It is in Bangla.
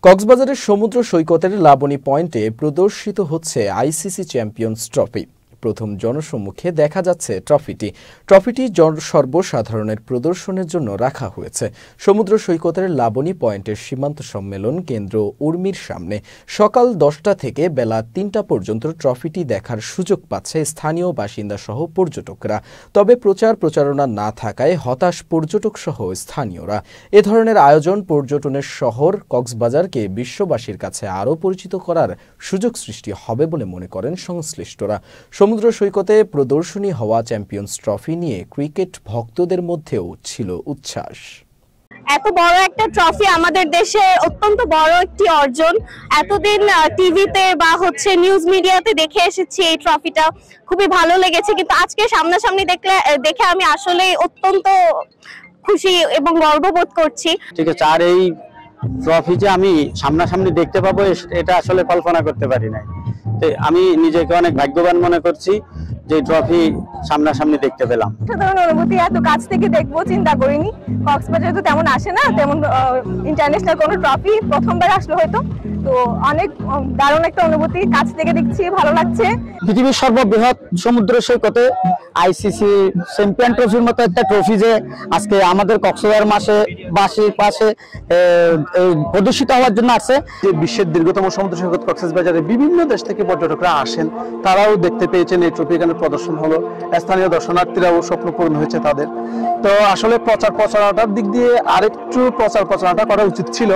কক্সবাজারের সমুদ্র সৈকতের লাবণী পয়েন্টে প্রদর্শিত হচ্ছে আইসিসি চ্যাম্পিয়ন্স ট্রফি। প্রথম জনসম্মুখে দেখা যাচ্ছে ট্রফিটি সর্বসাধারণের প্রদর্শনের জন্য রাখা হয়েছে সমুদ্র সৈকতের লাবণী পয়েন্টের সীমান্ত সম্মেলন কেন্দ্র উর্মির সামনে। সকাল 10টা থেকে বেলা 3টা পর্যন্ত ট্রফিটি দেখার সুযোগ পাচ্ছে স্থানীয় বাসিন্দা সহ পর্যটকরা। তবে প্রচারণা না থাকায় হতাশ পর্যটক সহ স্থানীয়রা। এ ধরনের আয়োজন পর্যটনের শহর কক্সবাজারকে বিশ্ববাসীর কাছে আরও পরিচিত করার সুযোগ সৃষ্টি হবে বলে মনে করেন সংশ্লিষ্টরা। সমুদ্র সৈকতে প্রদর্শনী হওয়া চ্যাম্পিয়ন্স ট্রফি নিয়ে ক্রিকেট ভক্তদের মধ্যেও ছিল উচ্ছ্বাস। এত বড় একটা ট্রফি আমাদের দেশে অত্যন্ত বড় একটি অর্জন। এতদিন টিভিতে বা নিউজ মিডিয়াতে দেখে এসেছি এই ট্রফিটা, খুবই ভালো লেগেছে, কিন্তু আজকে সামনাসামনি দেখে আমি আসলে অত্যন্ত খুশি এবং গর্ববোধ করছি। ঠিক আছে, আর এই ট্রফি যে আমি সামনাসামনি দেখতে পাবো এটা আসলে কল্পনা করতে পারি নাই। আমি নিজেকে অনেক ভাগ্যবান মনে করছি যে ট্রফি সামনাসামনি দেখতে পেলাম। সাধারণ অনুভূতি, এত কাছ থেকে দেখবো চিন্তা করিনি। কক্সবাজারে তো তেমন আসে না, তেমন ইন্টারন্যাশনাল কোনো ট্রফি প্রথমবার আসলো হয়তো, তো অনেক দারুণ একটা অনুভূতি। কাছ থেকে দেখছি, ভালো লাগছে। পৃথিবীর সর্ববৃহৎ সমুদ্র সৈকতে আইসিসি চ্যাম্পিয়ন ট্রফির মতো একটা ট্রফি যে আজকে আমাদের কক্সবাজার পাশে প্রদর্শিত হওয়ার জন্য আছে। যে বিশ্বের দীর্ঘতম সমুদ্র সৈকত কক্সবাজারে বিভিন্ন দেশ থেকে পর্যটকরা আসেন, তারাও দেখতে পেয়েছেন এই ট্রফি। এখানে প্রদর্শন হলো, স্থানীয় দর্শনার্থীরাও স্বপ্ন পূরণ হয়েছে তাদের। তো আসলে প্রচারণাটার দিক দিয়ে আরেকটু প্রচারণাটা করা উচিত ছিল।